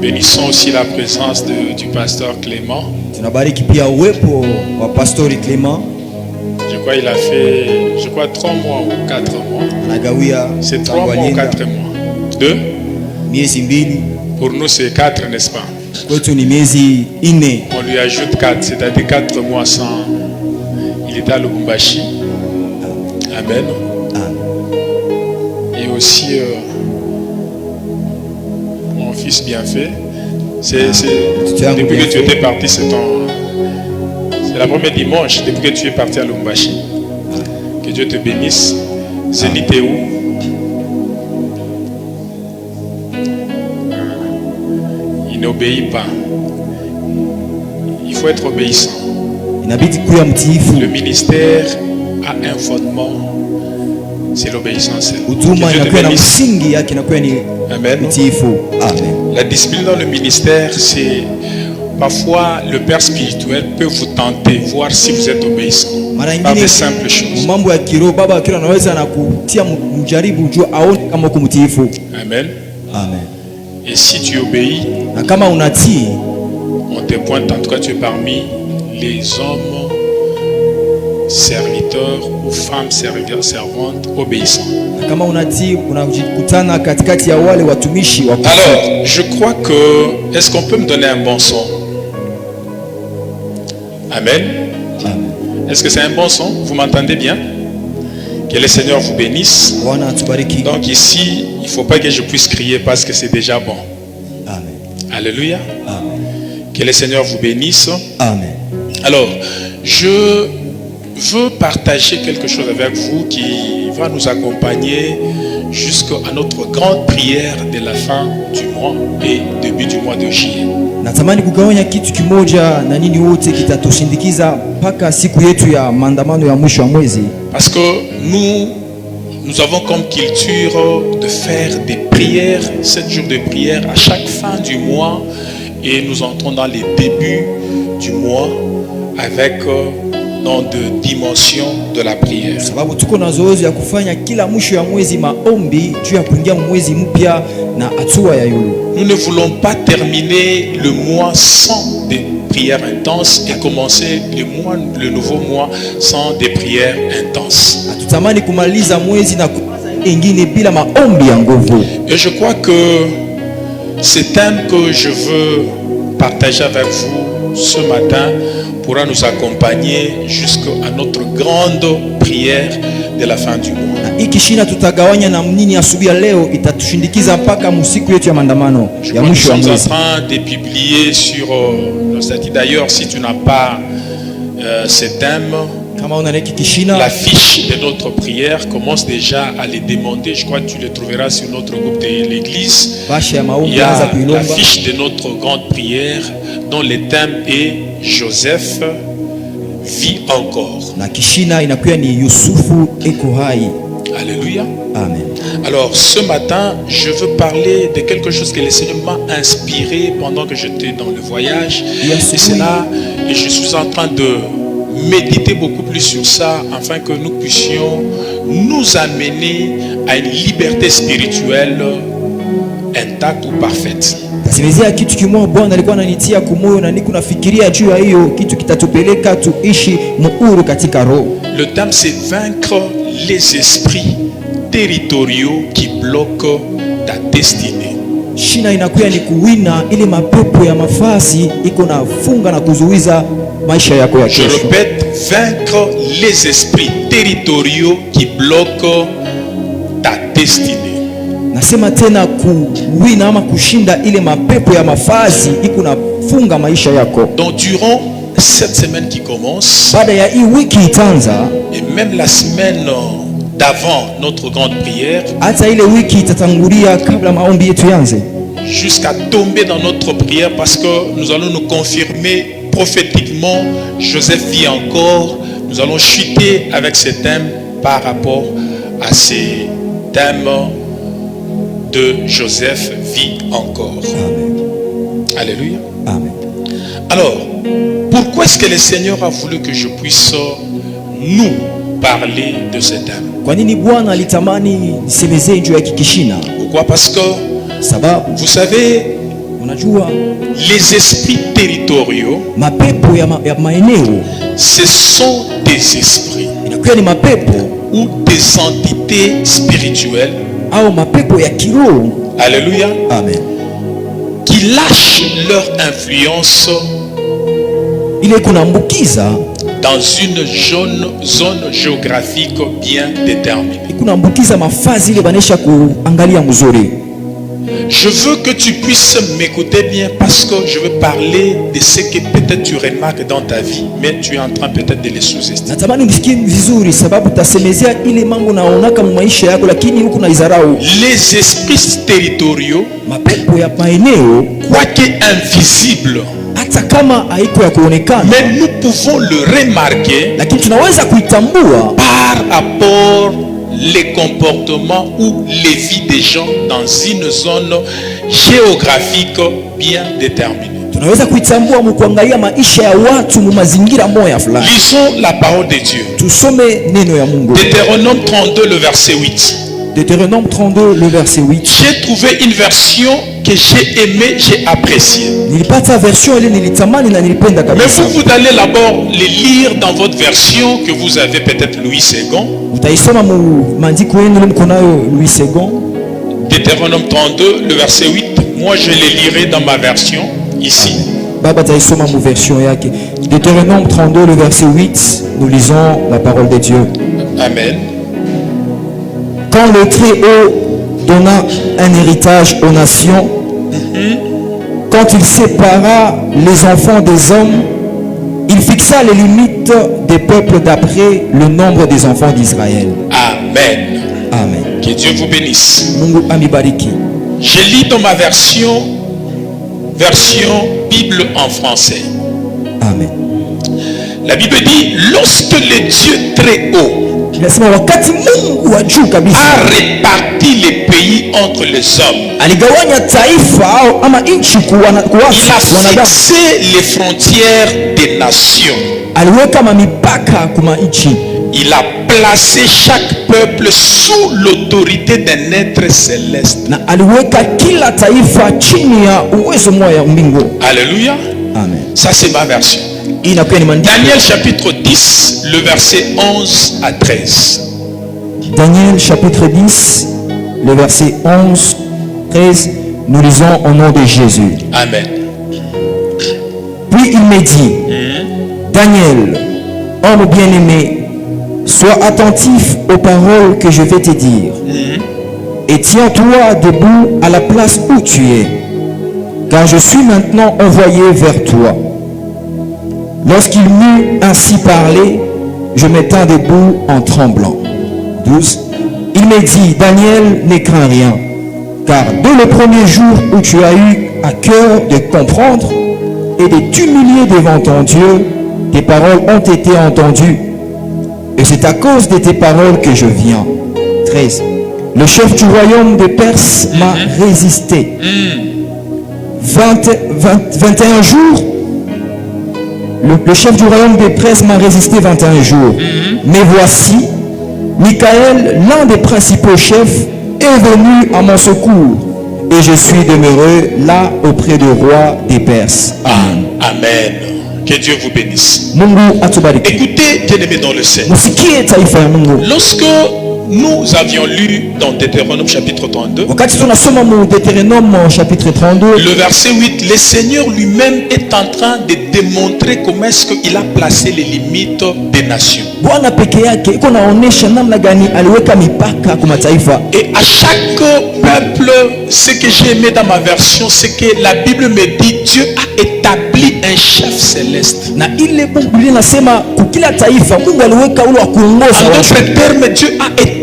Bénissons aussi la présence du pasteur Clément. Tunabariki pia uwepo wa pastori Clément. Je crois qu'il a fait, 3 mois ou 4 mois. Anagawia. C'est 3 mois ou 4 mois. 2. Miezi mbili. Pour nous c'est 4, n'est-ce pas? Kwetu ni miezi 4. On lui ajoute 4, c'est-à-dire 4 mois sans. Il était à Lubumbashi. Amen. Et aussi mon fils Bienfait. Depuis que tu étais parti, c'est la première dimanche depuis que tu es parti à Lubumbashi. Que Dieu te bénisse. Zénith est où? Il n'obéit pas. Il faut être obéissant. Le ministère a un fondement. C'est l'obéissance. Amen. La discipline dans le ministère, c'est parfois le père spirituel peut vous tenter, voir si vous êtes obéissant. Par des simples choses. Amen. Et si tu obéis, on te pointe, en tout cas tu es parmi les hommes serviteurs ou femmes servantes obéissants. Alors, je crois que, est-ce qu'on peut me donner un bon son? Amen. Est-ce que c'est un bon son? Vous m'entendez bien? Que le Seigneur vous bénisse. Donc ici, il ne faut pas que je puisse crier parce que c'est déjà bon. Amen. Alléluia. Amen. Que le Seigneur vous bénisse. Amen. Alors, je veux partager quelque chose avec vous qui va nous accompagner jusqu'à notre grande prière de la fin du mois et début du mois de juillet. Natamani kugawanya kitu kimoja na nini wote kitatushindikiza mpaka siku yetu ya maandamano ya mwisho wa mwezi. Parce que nous avons comme culture de faire des prières, 7 jours de prière à chaque fin du mois, et nous entrons dans les débuts du mois avec dans de dimensions de la prière. Sababu tuko na zoezi ya kufanya kila mwisho ya mwezi maombi juu ya kuingia mwezi mpya na hatua ya yule. Nous ne voulons pas terminer le mois sans des prières intenses et commencer le nouveau mois sans des prières intenses. Hatutamani kumaliza mwezi na ingine bila maombi ya nguvu. Et je crois que ce thème que je veux partager avec vous ce matin pourra nous accompagner jusqu'à notre grande prière de la fin du mois. Ikishina tutagawanya na mnini asubuhi leo itatushindikiza mpaka musiku yetu ya maandamano ya mwisho wa mwezi. Nous sommes en train de publier sur le statut. D'ailleurs, si tu n'as pas ce thème, la fiche de notre prière commence déjà à les demander. Je crois que tu le trouveras sur notre groupe de l'église. Il y a la fiche de notre grande prière dont le thème est Joseph vit encore. Alléluia. Amen. Alors ce matin, je veux parler de quelque chose que le Seigneur m'a inspiré pendant que j'étais dans le voyage. Et c'est là, et je suis en train de méditer beaucoup plus sur ça afin que nous puissions nous amener à une liberté spirituelle intacte ou parfaite. Simezea kitu kimoja Bwana alikuwa ananitia kumoyo na niko nafikiria juu ya hiyo kitu kitatupeleka tuishi muhuru katika roho. Le thème c'est vaincre les esprits territoriaux qui bloquent ta destinée. Shina inakuwa ni kuwina ile mapepo ya mafasi iko na funga na kuzuiza maisha yako ya kesho. Je répète, vaincre les esprits territoriaux qui bloquent ta destinée. Nasema tena kuwina ama kushinda ile mapepo ya mafasi iko na funga maisha yako. Donc durant cette semaine qui commence, baada ya hii wiki itaanza, et même la semaine d'avant notre grande prière, hata ile wiki itatangulia kabla maombi yetu yanze, jusqu'à tomber dans notre prière parce que nous allons nous confirmer prophétiquement Joseph vit encore. Nous allons chuter avec ce thème par rapport à ces thèmes de Joseph vit encore. Amen. Alléluia. Amen. Alors, pourquoi est-ce que le Seigneur a voulu que je puisse nous parler de ce thème? Pourquoi? Parce que, vous savez, Les esprits territoriaux, ce sont des esprits ou des entités spirituelles. Alléluia. Amen. Qui lâchent leur influence dans une zone géographique bien déterminée. Je veux que tu puisses m'écouter bien parce que je veux parler de ce que peut-être tu remarques dans ta vie, mais tu es en train peut-être de les sous-estimer. Les esprits territoriaux, quoique invisibles, mais nous pouvons le remarquer par rapport les comportements ou les vies des gens dans une zone géographique bien déterminée. Lisons la parole de Dieu. Deutéronome 32, le verset 8. Deutéronome 32, le verset 8. J'ai trouvé une version que j'ai aimée, j'ai appréciée. Mais vous allez d'abord les lire dans votre version que vous avez peut-être Louis II. Deutéronome 32, le verset 8. Moi je les lirai dans ma version ici. Deutéronome 32, le verset 8. Nous lisons la parole de Dieu. Amen. Quand le Très-Haut donna un héritage aux nations, quand il sépara les enfants des hommes, il fixa les limites des peuples d'après le nombre des enfants d'Israël. Amen. Amen. Que Dieu vous bénisse. Mungu amibariki. Je lis dans ma version Bible en français. Amen. La Bible dit, lorsque le Dieu très haut a réparti les pays entre les hommes, il a fixé les frontières des nations. Il a placé chaque peuple sous l'autorité d'un être céleste. Alléluia. Amen. Ça c'est ma version. Daniel chapitre 10, le verset 11 à 13. Daniel chapitre 10, le verset 11, 13, nous lisons au nom de Jésus. Amen. Puis il me dit, Daniel, homme bien-aimé, sois attentif aux paroles que je vais te dire. Et tiens-toi debout à la place où tu es, car je suis maintenant envoyé vers toi. Lorsqu'il m'eut ainsi parlé, je me tins debout en tremblant. 12. Il me dit, Daniel, ne crains rien, car dès le premier jour où tu as eu à cœur de comprendre et de t'humilier devant ton Dieu, tes paroles ont été entendues. Et c'est à cause de tes paroles que je viens. 13. Le chef du royaume de Perse m'a résisté. 21 jours. Le chef du royaume de Perse m'a résisté 21 jours. Mais voici, Michael, l'un des principaux chefs, est venu à mon secours. Et je suis demeuré là auprès du roi des Perses. Amen. Que Dieu vous bénisse. Écoutez, bien-aimés dans le Seigneur. Lorsque nous avions lu dans Deutéronome chapitre 32, le verset 8, le Seigneur lui-même est en train de démontrer comment est-ce qu'il a placé les limites des nations. Et à chaque peuple, ce que j'ai aimé dans ma version, c'est que la Bible me dit Dieu a établi un chef céleste. En d'autres termes, Dieu a établi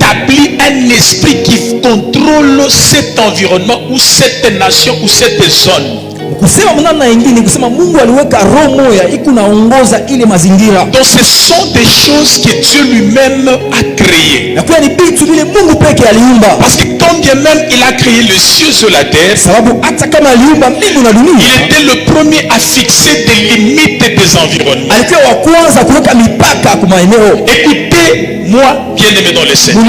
un esprit qui contrôle cet environnement ou cette nation ou cette zone. Donc ce sont des choses que Dieu lui-même a créées. Parce que quand bien même il a créé les cieux sur la terre, il était le premier à fixer des limites des environnements. Écoutez, moi bien-aimé dans le Seigneur.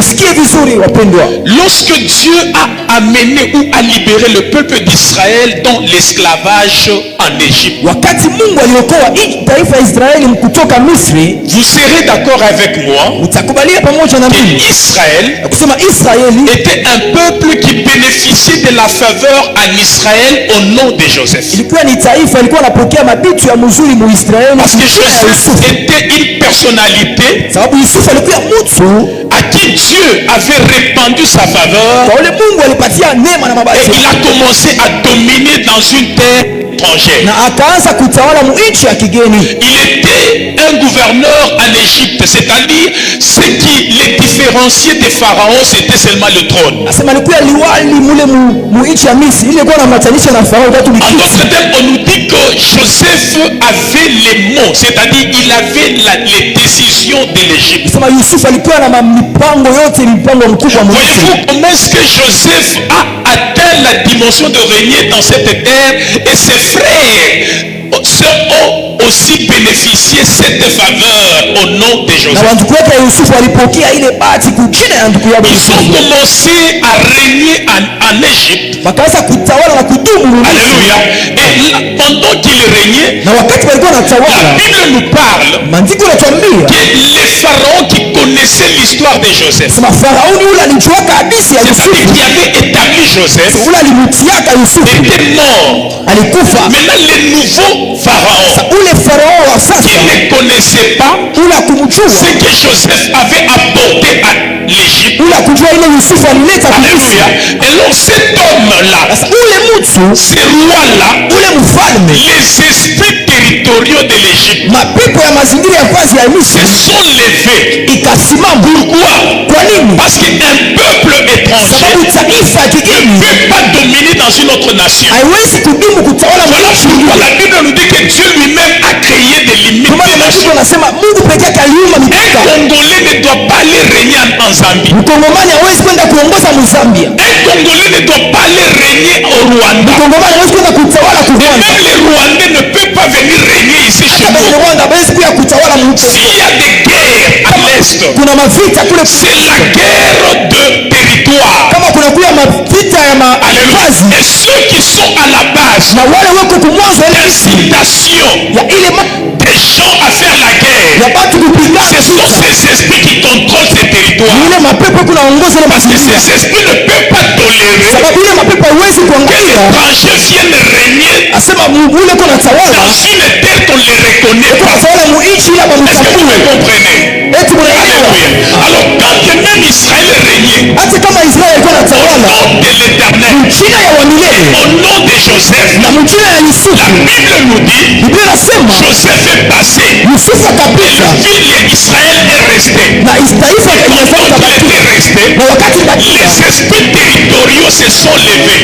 Lorsque Dieu a amené ou a libéré le peuple d'Israël dans l'esclavage en Égypte, vous serez d'accord avec moi qu'Israël était un peuple qui bénéficiait de la faveur en Israël au nom de Joseph. Parce que Joseph était une personnalité à qui Dieu avait répandu sa faveur et il a commencé à dominer dans une terre étrangère. Il était un gouverneur en Égypte, c'est-à-dire ce qui les différenciait des pharaons, c'était seulement le trône. En d'autres termes, on nous dit que Joseph avait les mots, c'est-à-dire il avait les décisions de l'Égypte. Voyez-vous comment est-ce que Joseph a atteint la dimension de régner dans cette terre et ses frères ont aussi bénéficié cette faveur au nom de Joseph. Ils ont commencé à régner en Égypte. Alléluia. Et pendant qu'ils régnaient, la Bible nous parle que les pharaons qui connaissaient l'histoire de Joseph, c'est-à-dire qui avaient établi Joseph, étaient morts. Maintenant les nouveaux pharaons qui ne connaissaient pas ce que Joseph avait apporté à l'Égypte. Alléluia. Et donc cet homme-là, ces rois-là, les esprits territoriaux de l'Égypte se sont levés. Pourquoi? Parce qu'un peuple étranger ne peut pas dominer dans une autre nation. Voilà pourquoi la Bible nous dit que Dieu lui-même a créé des limites. Un Congolais ne doit pas aller régner en Zambie. Un Congolais ne doit pas aller régner au Rwanda. Et même les Rwandais ne peuvent pas venir régner ici chez nous. S'il y a des guerres à l'Est, c'est la guerre de territoire. Alléluia. Et ceux qui sont à la base, l'incitation des gens à faire la guerre, ce sont ces esprits qui contrôlent ces territoires. Parce que ces esprits ne peuvent pas tolérer que les étrangers viennent régner dans une terre qu'on les reconnaît pas. Est-ce que vous me comprenez? Alléluia. Alors quand même Israël régnait au nom de l'Éternel, au nom de Joseph, la Bible nous dit Joseph est passé et le ville d'Israël est resté. Et pendant qu'il était resté, les esprits territoriaux se sont levés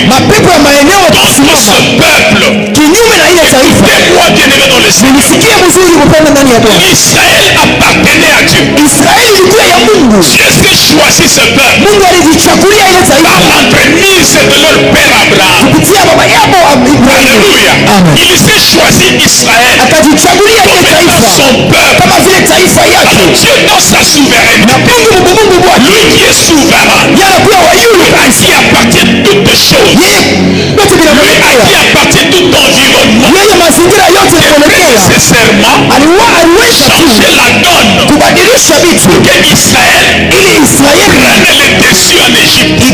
contre ce peuple. Écoutez-moi bien aimé dans le Seigneur. Israël appartenait à Dieu. Dieu s'est choisi ce peuple par l'entremise de leur père Abraham. Alléluia. Il s'est choisi Israël comme étant son peuple. Alors Dieu dans sa souveraineté, lui qui est souverain, à qui appartient toutes choses, lui à qui appartient tout environnement, devrait nécessairement changer la donne pour que Israël prenne le dessus en Égypte. Mais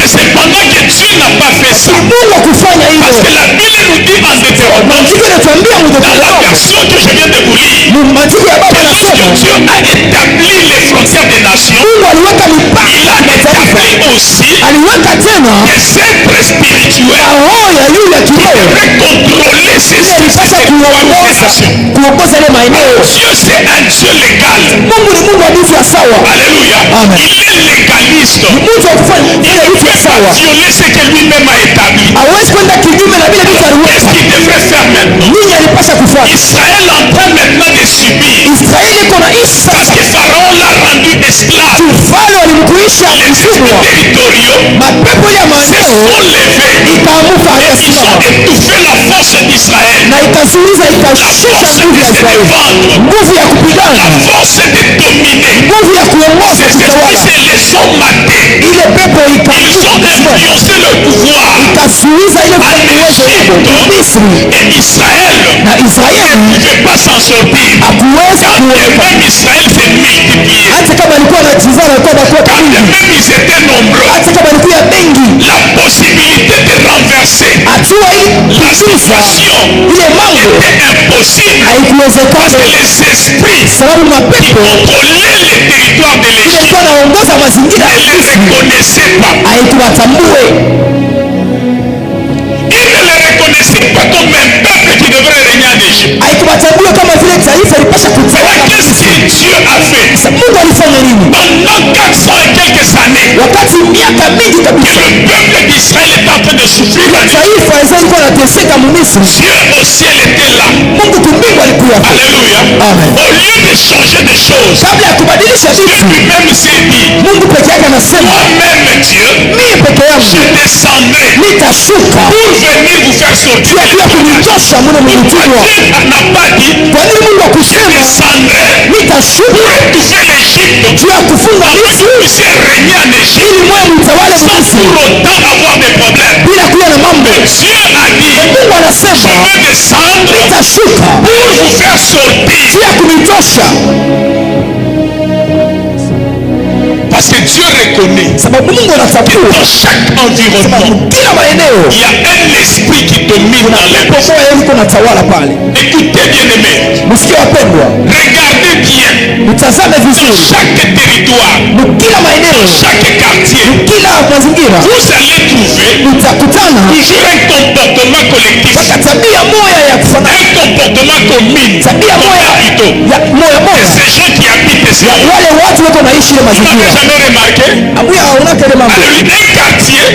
cependant que Dieu n'a pas fait ça, parce que la Bible nous dit en Deutéronome, dans la version que je viens de vous lire, que lorsque Dieu a établi les frontières des nations, il a établi aussi des êtres spirituels qui devraient contrôler ces territoires ou ces nations. Dieu c'est un Dieu légal. Alléluia. Il est légaliste. Il ne peut pas violer ce que lui-même a établi. Qu'est-ce qu'il devrait faire maintenant? Israël est en train maintenant de subir. Parce que Pharaon l'a rendu esclave. Les esprits territoriaux se sont levés. Ils ont étouffé la force d'Israël. ikazuiza ikashusha nguvu ya Israeli, nguvu ya kupigana, force de dominer. nguvu ya kuongoza kutawala. Les ont matés. Ile pepo Ils ont influencé le pouvoir ikazuiza ile en uwezo huko Misri, et Israël na Israeli ne pouvait pas s'en sortir. hakuweza Quand kuondoka. même Israël s'est multiplié, Hata kama alikuwa anatizama alikuwa anakuwa quand mingi, même ils étaient nombreux, hata kama alikuwa mengi, la possibilité de renverser hatua la ilikuza situation ile mambo était impossible parce haikuwezekana, que les esprits sababu qui mapepo contrôlaient les territoires de l'Égypte ilikuwa naongoza mazingira ne ya les Misri, reconnaissaient pas. haikuwatambue, Ils ne les reconnaissaient pas comme un peuple qui devrait régner en Égypte. haikuwatambue kama vile taifa ilipasha kutawala. Qu'est-ce que Dieu a fait? Mungu alifanya nini? Pendant 400 et quelques années, Wakati miaka mingi kabisa le peuple d'Israël est en train de souffrir en Égypte. taifa Israeli ilikuwa inateseka mu Misri, Dieu au ciel était là. Mungu kumbingu alikuwa. Alléluia. Amen. Au lieu de changer des choses, Kabla ya kubadilisha Dieu vitu, lui-même s'est dit, Mungu peke yake anasema, moi-même Dieu, mimi peke je yangu descendrai nitashuka pour venir vous faire sortir. ya kunitosha mune mwitumwa. Dieu n'a pas dit, Kwa nini Mungu je akusema descendrai nitashuka pour étouffer l'Égypte, juu ya kufunga Misri puissiez régner en Égypte ili mwe mtawale sans Misri pour autant avoir des problèmes. bila kuwa na mambo? Dieu a dit, Mungu anasema je vais descendre nitashuka pour vous faire sortir. juu ya kunitosha, Parce que Dieu reconnaît sababu Mungu que anatambua dans chaque environnement, kila maeneo il y a un esprit qui domine dans les pepo moja yuko natawala pale. Écoutez bien aimé, Msikie wapendwa, regardez bien mtazame vizuri chaque territoire, kila maeneo, chaque quartier, kila mazingira, vous allez trouver utakutana toujours un comportement collectif, mpaka tabia moja ya kufanana, un comportement commune, tabia moja plutôt, ya moja de moja ces gens qui habitent ces ya endroits. wale watu wako naishi ile Vous n'avez mazingira. jamais remarqué? Amuya haunaka ile mambo. Alléluia. Un quartier,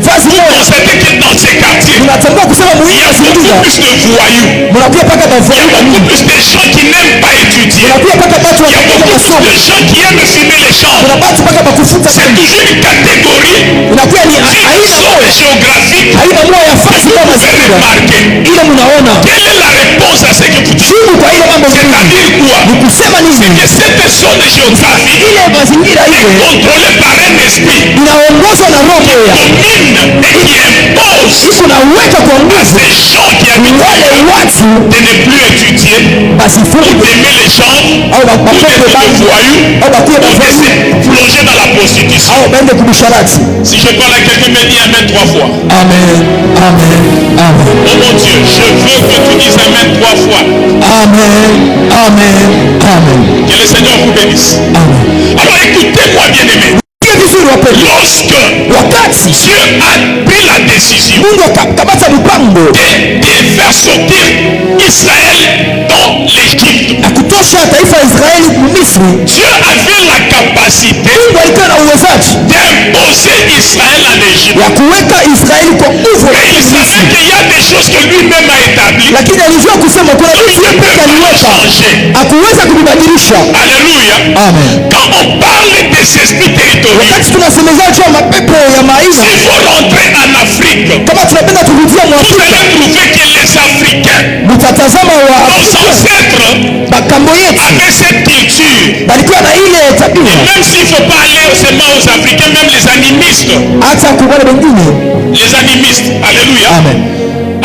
Fasi vous moja constatez que dans ces quartiers, unatambua kusema il y muhimu a beaucoup mazingira, plus de voyous, mnakuwa paka il y a bavoi, beaucoup plus de gens qui n'aiment pas étudier, mnakuwa paka watu il y a wanataka beaucoup plus masomo, de gens qui aiment fumer les champs. kuna watu paka bakufuta C'est bangi, toujours une catégorie, inakuwa ni une aina zone moja, géographique. aina moja ya fasi kwa mazingira Remarquez, ile mnaona. quelle est la réponse à ce que vous dites? Jibu kwa ile mambo mawili C'est-à-dire quoi? ni kusema C'est nini? que cette zone géographique Ile mazingira est ile contrôlée par un esprit inaongozwa na roho moja, domine et qui impose kunaweka kwa à nguvu ces gens qui habitent wale watu de ne plus étudier, basifunge d'aimer les gens, au ou bapende d'être des bangi voyous, au bakuwe ou de bavoi se plonger dans la prostitution. au baende kubisharati. Si je parle à quelqu'un, me dit Amen 3 fois. Amen, amen, amen, Oh mon Dieu, je veux que tu dises Amen 3 fois. amen, amen, amen, Que le Seigneur vous bénisse. amen. Alors écoutez-moi bien aimé. Sikia vizuri wapendwa, Lorsque wakati Dieu a pris la décision Mungu akakamata mpango de faire sortir Israël dans l'Égypte, na kutosha taifa la Israeli Misri, Dieu avait la capacité Mungu alikuwa na uwezaji d'imposer Israël en Égypte. ya kuweka Israeli kwa nguvu, Mais il savait qu'il y a des choses que lui-même a établies. lakini alijua kusema kuna vitu yeye pekee aliweka, hakuweza kubadilisha. Alléluia. Amen. Quand on parle des esprits territoriaux, Wakati tunasemezea juu ya mapepo ya maisha, si vous rentrez en Afrique, kama tunapenda kurudia vous Mwafrika, allez trouver que les Africains, mtatazama wa nos Afrika ancêtres, makambo yetu avaient cette culture. balikuwa na ile tabia, Même s'il ne faut pas aller seulement aux Africains, même les animistes. hata kwa wale wengine. Les animistes. Alléluia. Amen.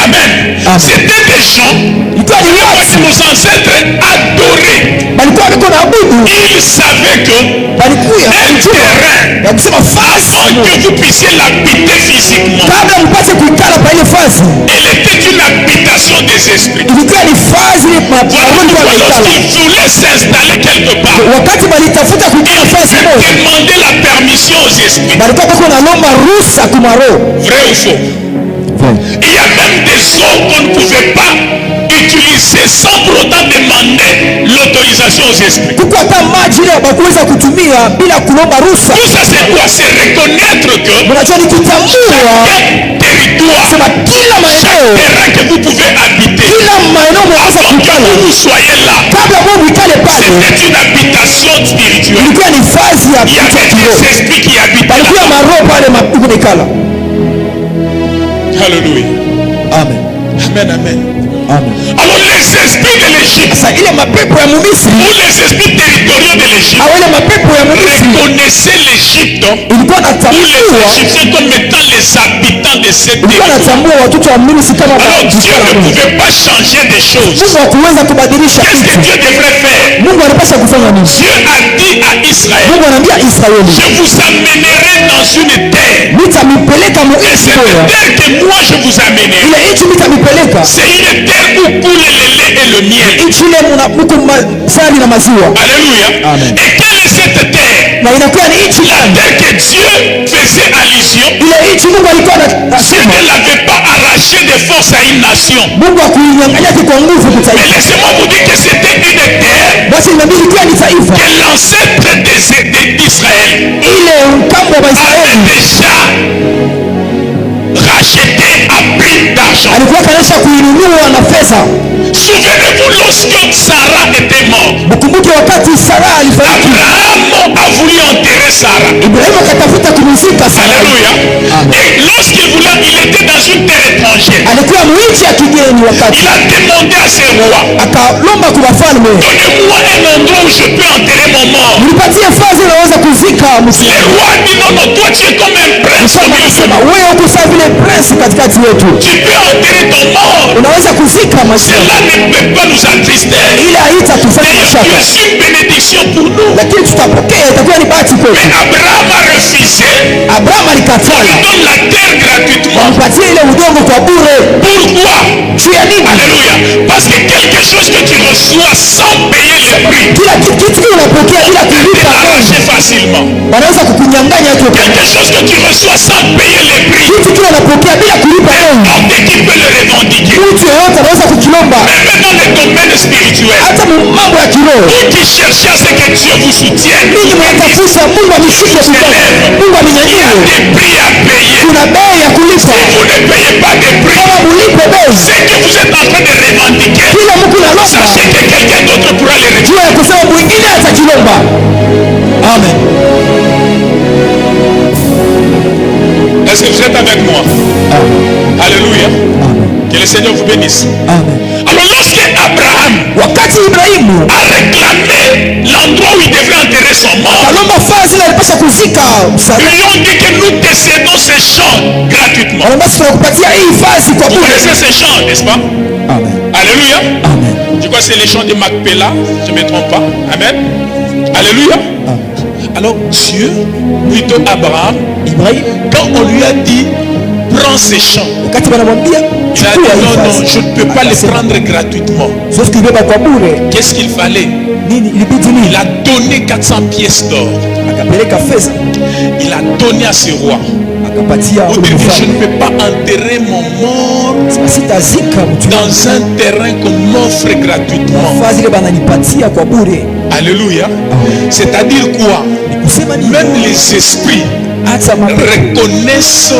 Amen. Amen. C'était des gens Ilikuwa ni que watu nos ancêtres adoraient. balikuwa walikuwa na abudu, Ils savaient que balikuwa un walijua terrain, ya kusema fasi avant que vous puissiez l'habiter physiquement, kabla mpate kuikala pa ile fasi, elle était une habitation des esprits. ilikuwa ni fasi maroho kwa Voilà, ikala. lorsqu'ils voulaient s'installer quelque part, Wakati balitafuta kuikala fasi ils moja, demandaient la permission aux esprits. balikuwa bako nalomba ruhusa kumaro. Vrai ou faux? Il y a même des eaux qu'on ne pouvait pas utiliser sans pour autant demander l'autorisation aux esprits. Kuko hata maji ile bakuweza kutumia bila kulomba ruhusa. Tout ça c'est quoi? C'est reconnaître que Mnajua ni kutambua chaque territoire, sema kila chaque maeneo, terrain que vous pouvez habiter, kila maeneo mnaweza avant que kuikala, vous soyez là, kabla Mungu ikale pale, c'était une habitation spirituelle. ilikuwa ni fasi ya Il y avait kiroho. des esprits qui habitaient Balikuwa là. maroho pale mabuku nikala. Alléluia. Amen. Amen, amen. Alors les esprits de l'Égypte ou les esprits territoriaux de l'Égypte reconnaissaient l'Égypte ou les Égyptiens comme étant les habitants de cette terre. Alors Dieu ne pouvait pas changer des choses. Qu'est-ce que Dieu devrait faire? Dieu a dit à Israël, je vous amènerai dans une terre. Et cette terre que moi je vous amènerai, c'est une terre où coule le lait et le miel. Alléluia. Et quelle est cette terre? La terre que Dieu faisait allusion, c'est qu'elle n'avait pas arraché de force à une nation. Mais laissez-moi vous dire que c'était une terre que l'ancêtre d'Israël avait déjà racheté à prix d'argent. Souvenez-vous lorsque Sarah était morte, Abraham a voulu enterrer Sarah. Alléluia. Et lorsqu'il voulait, il était dans une terre étrangère. Il a demandé à ses rois, donnez-moi un endroit où je peux enterrer mon mort. Les rois disent non, non, toi tu es comme un prince. Tu peux enterrer ton mort. Cela ne peut pas nous attrister. D'ailleurs, tu es une bénédiction pour nous. Mais Abraham a refusé. Il donne la terre gratuitement. Pourquoi? Alléluia. Parce que quelque chose que tu reçois sans payer le prix, tu peux l'arracher facilement. Quelque chose que tu reçois sans payer le prix, n'importe qui peut le revendiquer. Même dans le domaine spirituel, vous qui cherchez à ce que Dieu vous soutienne, il y a des prix à payer. Si vous ne payez pas de prix, ce que vous êtes en train de revendiquer, sachez que quelqu'un d'autre pourra le retrouver. Amen. Est-ce que vous êtes avec moi? Alléluia. Que le Seigneur vous bénisse. Amen. Alors lorsque Abraham a réclamé l'endroit où il devrait enterrer son mort, ils lui ont dit que nous décédons ces champs gratuitement. Vous connaissez ces champs, n'est-ce pas? Amen. Alléluia. Amen. Je crois que c'est les champs de Macpéla, je ne me trompe pas. Amen. Alléluia. Amen. Alors Dieu, plutôt Abraham, quand on lui a dit prends ces champs, il a dit non, non, je ne peux pas les prendre gratuitement. Qu'est-ce qu'il fallait? Il a donné 400 pièces d'or. Il a donné à ses rois. Au début, je ne peux pas enterrer mon mort dans un terrain qu'on m'offre gratuitement. Alléluia. C'est-à-dire quoi? Même les esprits reconnaissent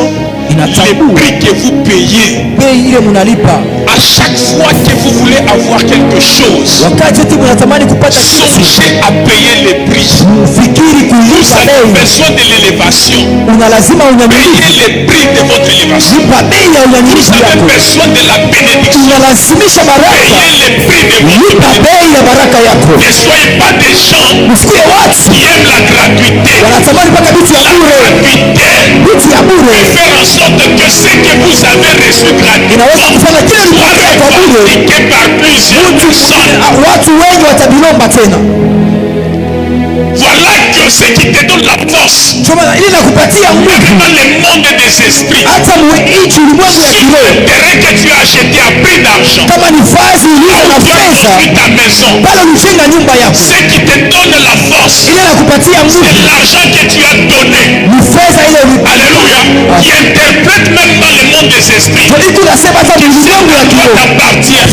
les prix que vous payez. À chaque fois que vous voulez avoir quelque chose, songez à payer les prix. Vous avez besoin de l'élévation. Payez les prix de votre élévation. Vous avez besoin de la bénédiction. Payez les prix de votre bénédiction. Ne soyez pas des gens qui aiment la gratuité. La gratuité est faire en sorte que ce que vous avez reçu gratuitement soit revendiqué par plusieurs personnes. Voilà Dieu ce qui te donne la force. Même dans le monde des esprits, sur le terrain que tu as acheté à prix d'argent, tu as construit ta maison. Ce qui te donne la force, c'est l'argent que tu as donné. Alléluia. Qui interprète même dans le monde des esprits. Cela t'appartient.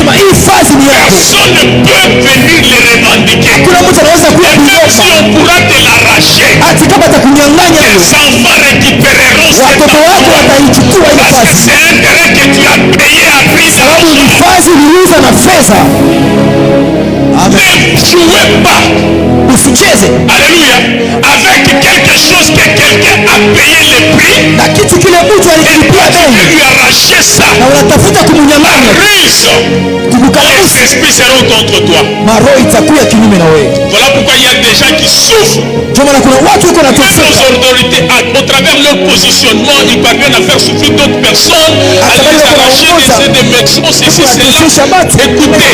Personne ne peut venir les revendiquer. Et même si on pourra te l'arracher, tes enfants récupéreront cet endroit. Parce que c'est un terrain que tu as payé à prix d'argent. Ne jouez pas. Alléluia. Avec quelque chose que quelqu'un a payé le prix, et tu veux lui arracher ça. Par ruse. esprits seront contre toi. Voilà pourquoi il y a des gens qui souffrent. Même nos autorités, au travers leur positionnement, ils parviennent à faire souffrir d'autres personnes, à les arracher, des médecins, ceci, cela. Écoutez,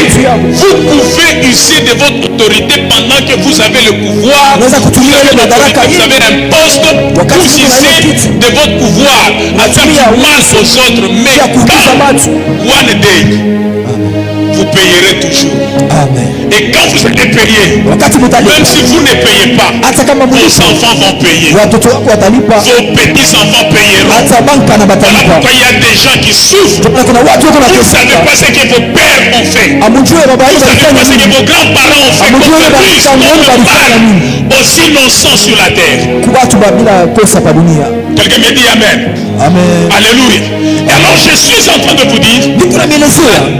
vous pouvez user de votre autorité pendant que vous avez le pouvoir. Vous avez un poste pour user de votre pouvoir à faire du mal aux autres. Mais quand one day, vous payerez toujours. Amen. Et quand vous allez payer, même si vous ne payez pas, vos enfants vont payer. Vos petits-enfants payeront. Voilà pourquoi il y a des gens qui souffrent. Vous ne savez pas ce que vos pères ont fait. Vous ne savez pas ce que vos grands-parents ont fait. Contre parle aussi innocent sur la terre. Quelqu'un me dit Amen. Amen. Alléluia. Et alors je suis en train de vous dire, la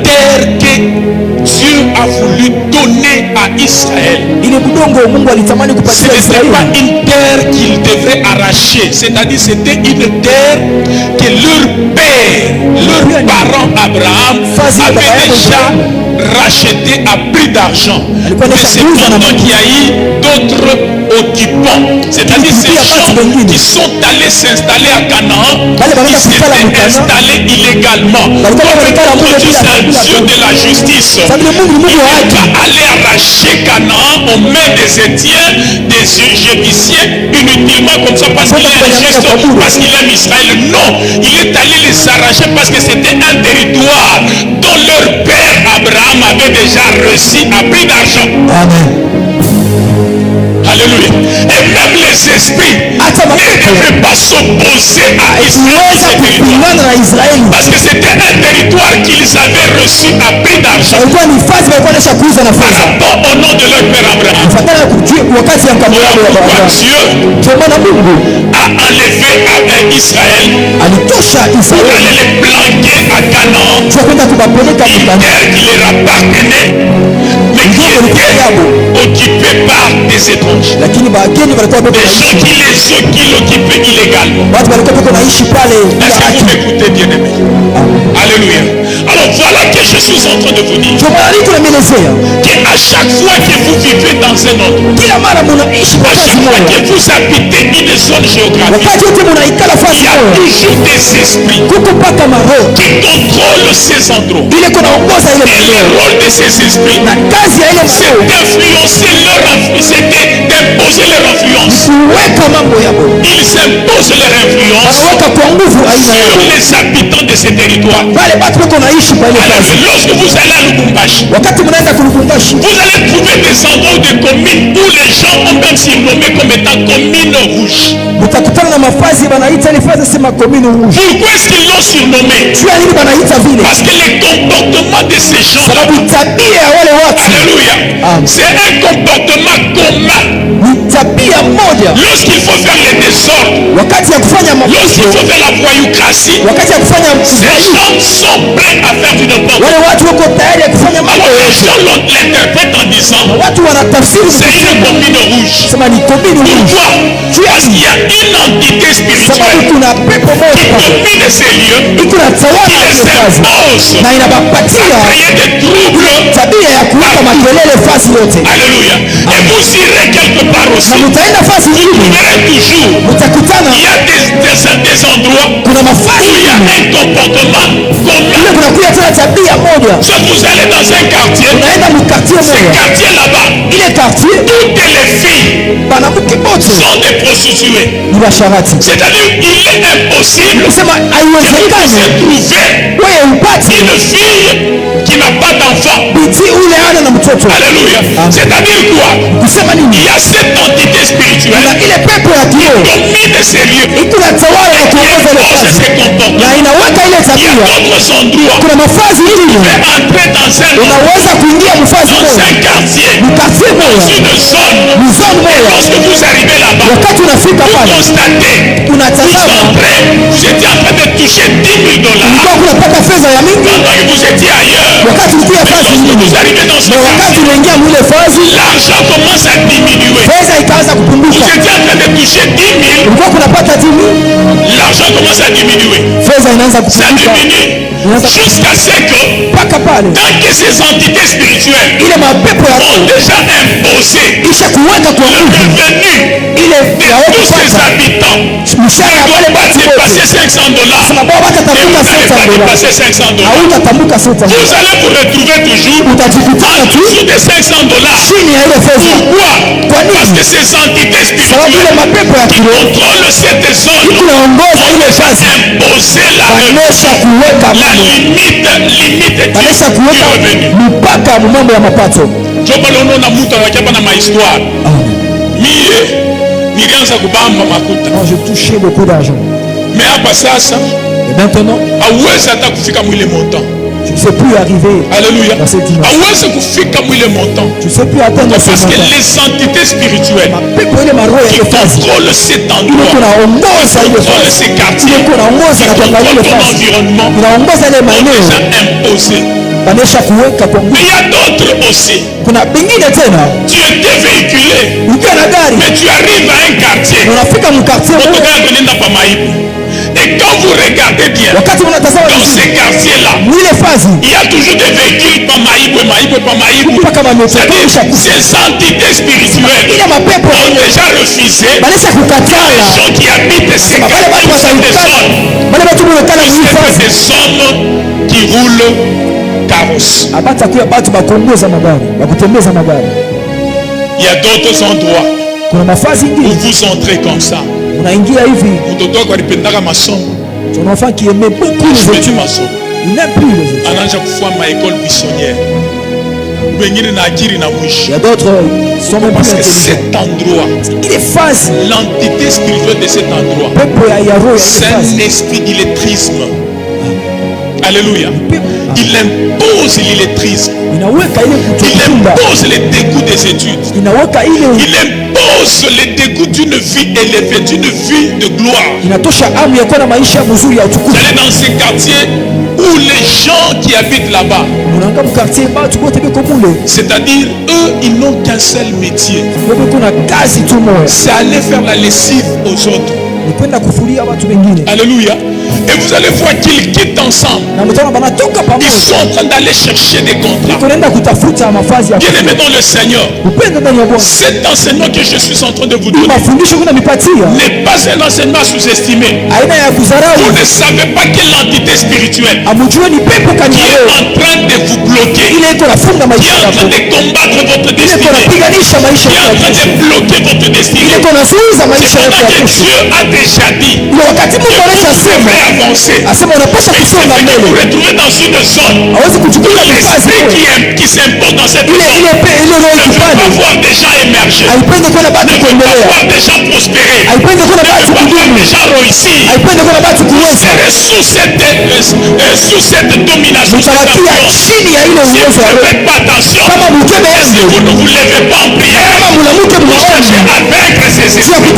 terre que Dieu a voulu donner à Israël, ce n'était pas une terre qu'il devrait arracher. C'est-à-dire c'était une terre que leur père, leur parent Abraham avait déjà racheté à prix d'argent. Mais c'est pendant qu'il y a eu d'autres occupants, c'est-à-dire ces gens qui sont allés s'installer à Canaan, qui s'étaient installés illégalement. Comme Dieu c'est un Dieu de la justice, il n'est pas allé arracher Canaan aux mains des Étiens, des Jébusiens, inutilement comme ça parce qu'il est juste, parce qu'il aime Israël. Non, il est allé les arracher parce que c'était un territoire dont leur père Abraham avait déjà reçu à prix d'argent. Amen. Alléluia. Et même les esprits ne devaient pas s'opposer à Israël. Parce que c'était un territoire qu'ils avaient reçu à prix d'argent. Au nom de leur père Abraham. Pourquoi Dieu a enlevé à Israël pour aller les planquer à Canaan, une terre qui leur appartenait, mais qui était occupée par des étrangers. Des gens qui l'occupaient illégalement. Est-ce que vous m'écoutez, bien-aimé? Alléluia. Alors voilà que je suis en train de vous dire qu'à chaque fois que vous vivez dans un endroit, à chaque fois que vous habitez une zone géographique, il y a toujours des esprits qui contrôlent ces endroits. Et le rôle de ces esprits, c'est d'influencer leur influence, c'est d'imposer leur influence. Ils imposent leur influence sur les habitants de ces territoires. Lorsque vous allez à Lubumbashi, vous allez trouver des endroits de communes où les gens ont même surnommé comme étant commune rouge. Pourquoi est-ce qu'ils l'ont surnommé? Parce que les comportements de ces gens, alléluia, c'est un comportement commun. Lorsqu'il faut faire les désordres, lorsqu'il faut faire la voyoucratie, ces gens sont prêts à faire du n'importe quoi. Alors les gens l'interprètent en disant c'est une commune rouge. Pourquoi? Parce qu'il y a une entité spirituelle qui domine ces lieux, qui les impose à créer des troubles. Alléluia. Et vous irez quelque part aussi, vous trouverez toujours, il y a des endroits où il y a un comportement commun. Si vous allez dans un quartier, ce quartier là-bas, toutes les filles sont des prostituées. C'est-à-dire il est impossible de se trouver une fille qui n'a pas d'enfant. Alléluia. C'est-à-dire quoi? Il y a cette entité spirituelle qui domine ces lieux, qui impose ces comportements. Il y a d'autres endroits où vous pouvez entrer dans un quartier, dans une zone, et lorsque vous arrivez là-bas, vous constatez, vous étiez en train de toucher $10,000 pendant que vous étiez ailleurs. Lorsque vous arrivez dans ce quartier, l'argent commence à diminuer. Vous étiez en train de toucher 10 000, l'argent commence à diminuer. Ça diminue jusqu'à ce que Tant que ces entités spirituelles ont déjà imposé le revenu de tous ces habitants, tu ne dois pas dépasser $500. Et vous n'allez pas dépasser $500. Vous allez vous retrouver toujours en dessous de $500. Pourquoi? Parce que ces entités spirituelles qui contrôlent cette zone ont déjà imposé la limite du revenu. J'ai touché beaucoup d'argent. Mais après ça, et maintenant, je ne sais plus arriver Alléluia. dans cette dimension. Je ne sais plus atteindre ce parce que montant. les entités spirituelles qui contrôlent cet endroit, qui contrôlent ces quartiers, qui contrôlent ton environnement, ont déjà imposé. Mais il y a d'autres aussi. Tu étais véhiculé, mais tu arrives à un quartier. Et quand vous regardez bien, dans ces quartiers-là, il y a toujours des véhicules c'est-à-dire ces entités spirituelles ont déjà refusé les gens qui habitent ces quartiers, des zones qui roulent carrosse. Il y a d'autres endroits où vous entrez comme ça. Son enfant qui aimait beaucoup les études, il n'aime plus les études. Il y a d'autres qui sont même plus parce que cet endroit, il est face. L'entité spirituelle de cet endroit, c'est un esprit d'illettrisme. Alléluia. Il impose l'illettrisme. Il impose les dégoûts des études. Il impose les dégoûts d'une vie élevée, d'une vie de gloire. Vous allez dans ces quartiers où les gens qui habitent là-bas, c'est-à-dire eux, ils n'ont qu'un seul métier, c'est aller faire la lessive aux autres. Alléluia. Et vous allez voir qu'ils quittent ensemble. Ils sont en train d'aller chercher des contrats. Bien aimé dans le Seigneur, cet enseignement que je suis en train de vous donner n'est pas un enseignement à sous-estimer. Vous ne savez pas quelle entité spirituelle qui est en train de vous bloquer, qui est en train de combattre votre destinée, qui est en train de bloquer votre destinée. C'est pendant que Dieu a déjà dit que vous devrez avancer. Mais vous vous retrouvez dans une zone où l'esprit qui s'impose dans cette zone ne veut pas voir des gens émerger, ne veut pas voir des gens prospérer, ne veut pas voir des gens réussir. Sous cette domination, si vous ne faites pas attention, si vous ne vous levez pas en prière, vous cherchez à vaincre ces esprits.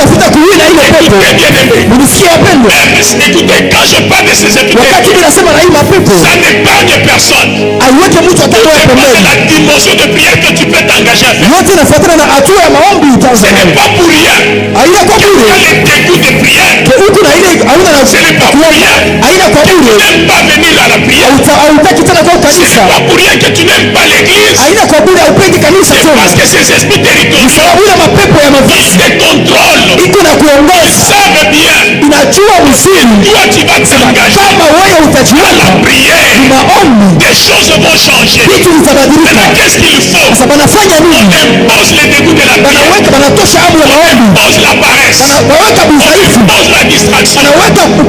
Écoutez, quand je parle de ces esprits, ça n'épargne personne. C'est la dimension de prière que tu peux t'engager à faire. Ce n'est pas pour rien. Les dégoûts de prière, ce n'est pas pour rien que tu n'aimes pas venir à la prière. Ce n'est pas pour rien que tu n'aimes pas l'église. C'est parce que ces esprits territoriaux, ils te contrôlent. Ils savent bien que toi tu vas t'engager à la prière. Des choses vont changer. Maintenant, qu'est-ce qu'il faut? On impose les dégoûts de la prière. On impose la paresse. On impose la distraction.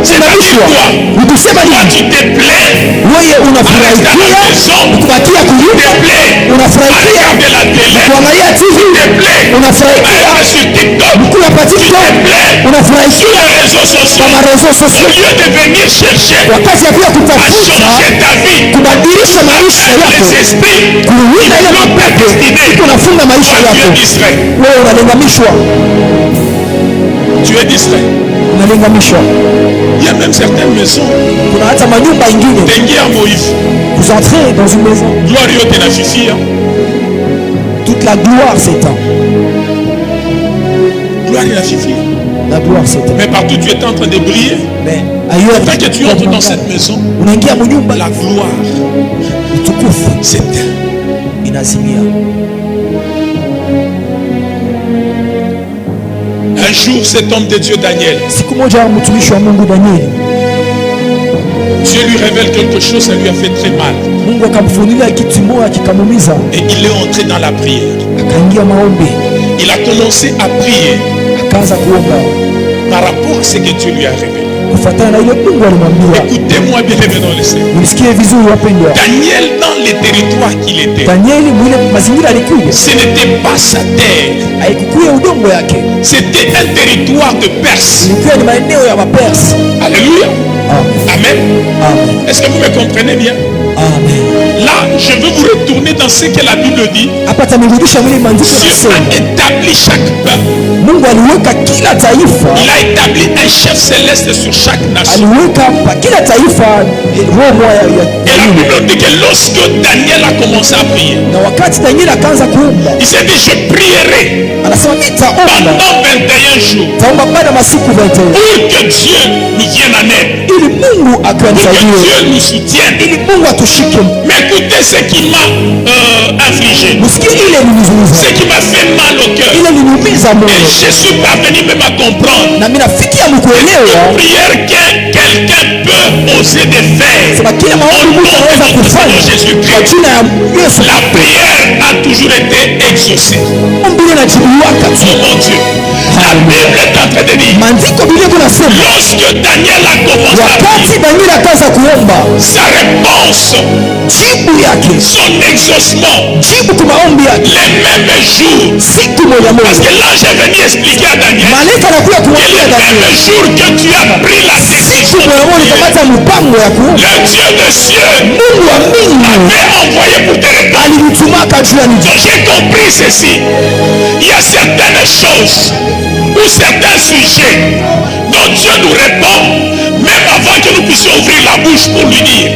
C'est-à-dire quoi? Toi tu te plais à rester à la maison. Tu te plais à regarder la télé. Tu te plais à être sur TikTok. Tu te plais sur les réseaux sociaux. Au lieu de venir chercher à changer ta vie, les esprits qui bloquent ta destinée. Tu es distrait. Tu es distrait. Il y a même certaines maisons. Vous entrez dans une maison. Toute la gloire s'éteint. La gloire s'éteint. Mais partout tu étais en train de briller. Mais ailleurs, tant que tu entres dans cette maison, la gloire Un jour, cet homme de Dieu Daniel, Dieu lui révèle quelque chose, ça lui a fait très mal. Et il est entré dans la prière. Il a commencé à prier par rapport à ce que Dieu lui a révélé. Écoutez-moi bien dans le Seigneur. Daniel, dans les territoires qu'il était, ce n'était pas sa terre. C'était un territoire de Perse. Alléluia. Amen. Est-ce que vous me comprenez bien? Là, je veux vous retourner dans ce que la Bible dit. Dieu a établi chaque peuple. Il a établi un chef céleste sur chaque nation. Et la Bible dit que lorsque Daniel a commencé à prier, il s'est dit, je prierai pendant 21 jours pour que Dieu nous vienne en aide, pour que Dieu nous soutienne. Mais écoutez ce qui m'a infligé, ce qui m'a fait mal au cœur. Et je suis parvenu même à comprendre la prière que quelqu'un peut oser de faire au nom de notre Seigneur Jésus-Christ. La prière a toujours été exaucée. Oh mon Dieu. La Bible est en train de dire, lorsque Daniel a commencé à prier, sa réponse, son exaucement, les mêmes jours, parce que l'ange est venu expliquer à Daniel que les mêmes jours que tu as pris la décision, le Dieu des cieux m'avait envoyé pour te répondre. Donc j'ai compris ceci. Il y a certaines choses ou certains sujets dont Dieu nous répond même avant que nous puissions ouvrir la bouche pour lui dire.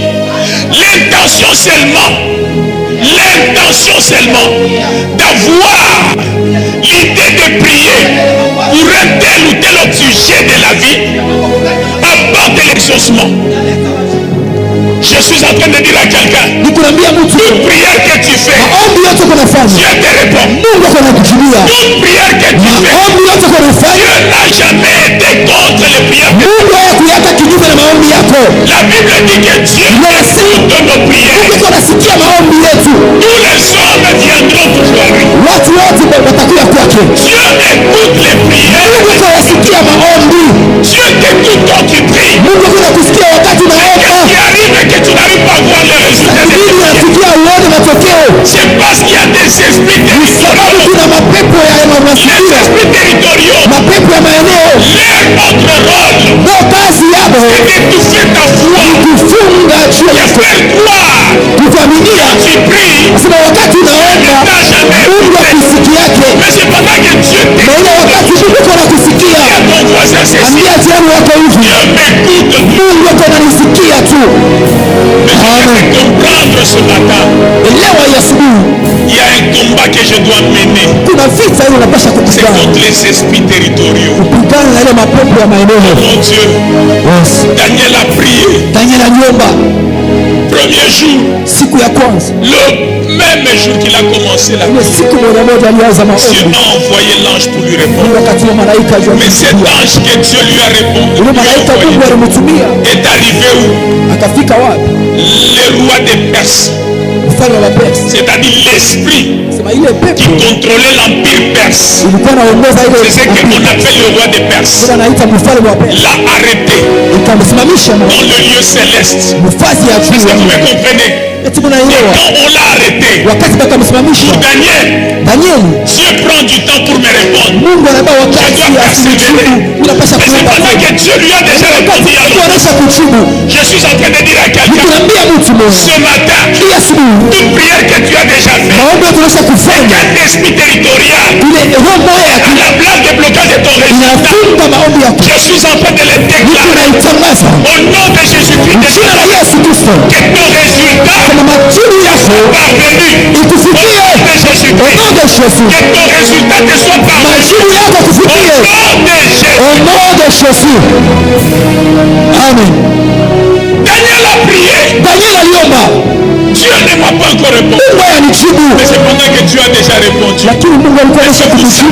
L'intention seulement d'avoir l'idée de prier pour un tel ou tel autre sujet de la vie apporte l'exaucement. Je suis en train de dire à quelqu'un, toute prière que tu fais, Dieu te répond. Toute prière que tu fais, Dieu n'a jamais été contre les prières. La Bible dit que Dieu écoute nos prières. Tous les hommes viendront toujours à lui. Dieu écoute les prières. Dieu t'écoute quand tu pries. Qu'est-ce qui arrive que tu n'arrives pas à voir les résultats de tes prières? C'est parce qu'il y a des esprits territoriaux. Les esprits territoriaux, leur autre rôle, c'est d'étouffer ta foi. Et faire croire quand tu pries, tu n'as jamais écouté. Mais c'est pendant que Dieu t'écoute. Dis à ton voisin ceci, Dieu m'écoute. Mais je vais comprendre ce matin. Il y a un combat que je dois mener. C'est contre les esprits territoriaux. Oh mon Dieu. Daniel a prié. Premier jour. Le même jour qu'il a commencé la prière, Dieu a envoyé l'ange pour lui répondre. Mais cet ange que Dieu lui a répondu est arrivé où? Le roi des Perses. C'est-à-dire l'esprit qui contrôlait l'empire perse. C'est ce qu'on appelle le roi des Perses. L'a arrêté dans le lieu céleste. Est-ce que vous me comprenez? Et quand on l'a arrêté pour Daniel, Dieu prend du temps pour me répondre. Je dois persévérer. Mais c'est pendant que Dieu lui a déjà répondu à l'autre. Je suis en train de dire à quelqu'un ce matin, toute prière que tu as déjà faite, c'est qu'un esprit territorial à la place de blocage de ton résultat, je suis en train de le déclarer au nom de Jésus-Christ de Nazareth, que ton résultat soit parvenu au nom de Jésus-Christ, que ton résultat te soit parvenu au nom de Jésus. Amen. Daniel a prié. Dieu ne m'a pas encore répondu. Mais c'est pendant que tu as déjà répondu.